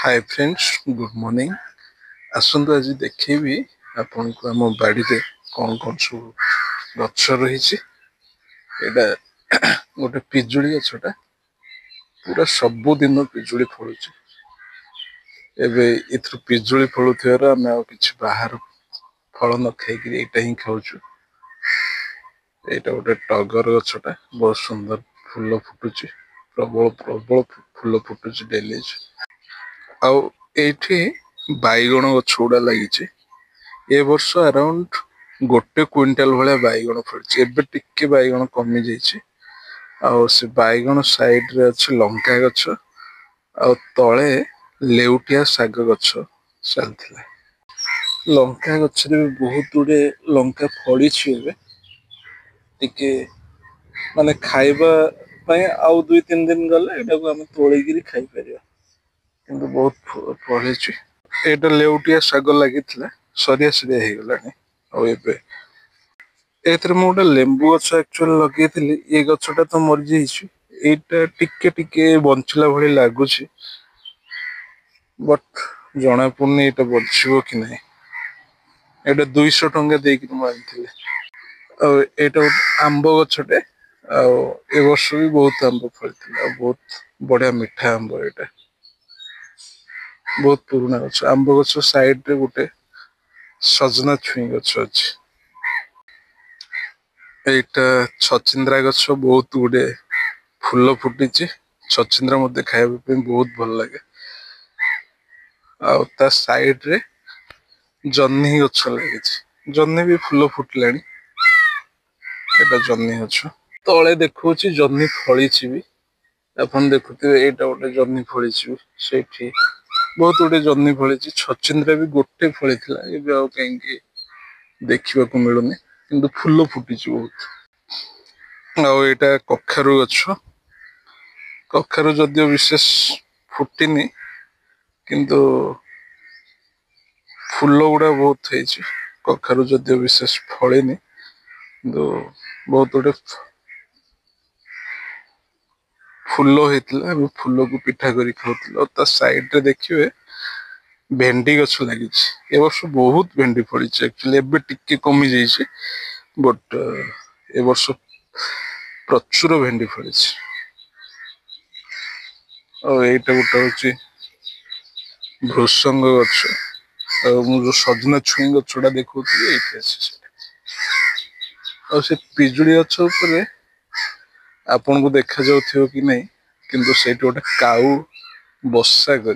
Hi friends good morning आसतु आज देखी आपन को आम बाड़ी रे कौन कौन सब गछ रही गोटे पिजुली गछटा पूरा सबुदिन पिजुली फलुच एथर पिजुली फलुथार आम कि बाहर फल न खाई ही खाऊचु। गोटे टगर गछटा बहुत सुंदर फूल फुटुची प्रबल प्रबल फूल फुटुची डेली आउ एठी बैगण गछ गुड़ा लगी ए वर्ष अराउंड गोटे क्विंटाल भाया बैगण फड़ी एबे टिके बैगण कमी जाइए आउ से बैगण साइड रे अच्छे लंका गछ आउ तले लेउटिया साग गछ चलता लंका गछ रे बहुत गुड़े लंका फड़ी टिके माने खाइबा आउ 2-3 दिन गले एटा को हम तोड़िकी खाई परिया किंतु बहुत फड़ी एटा लेउटिया साग लगी सरिया सरिया हो गला एथरे मु गोटे लेंबू गछ एक्चुअली लगे ये गछटा तो मरी जाइए एटा टिके टिके बंचिला भली लगुच बट जना पड़नी एटा बचो कि ना एटा 200 टंका देकी आनी एटा आंब गछटे ए वर्ष भी बहुत आंब फली बहुत बढ़िया मिठा आंब एटा बहुत पुराना गछ आंब गछ साइड रे गोटे सजना छुई गछ अच्छी एटा छचिंद्रा गछ बहुत गुड़े फूल फुटी छचिंद्रा मत खाया बहुत भल लगे आ साइड रे जन्नी गछ लगी जन्नी भी फूल फुटला एटा जन्नी गछ तले देखो जन्नी फली भी अपन देखुए एटा गोटे जन्नी फली से बहुत गुटे जन्नी फली छचिंद्रा भी गोटे फली कहीं देखा मिलूनी कि फूल फुटी बहुत आईटा कखारु गछ कखारु जदियो विशेष फुटीनी किंतु फूल गुड़ा बहुत है कखारु जदियो विशेष फलीनी किंतु बहुत गुटे फूल होता फूल को पिठा कर खाऊ साइड रे देखिए भेंडी गछ लगी ए वर्ष बहुत भेंडी फड़ी एक्चुअली एबे टिके कमी जाइए बट ए वर्ष प्रचुर भेंडी फड़ी एटा गोटे हूँ भृसंग गछ जो सजना छुई गछटा देखो से पिजुड़ी गछ आपन को देखा जाऊ कि नहीं किंतु से गोटे काऊ बसा कर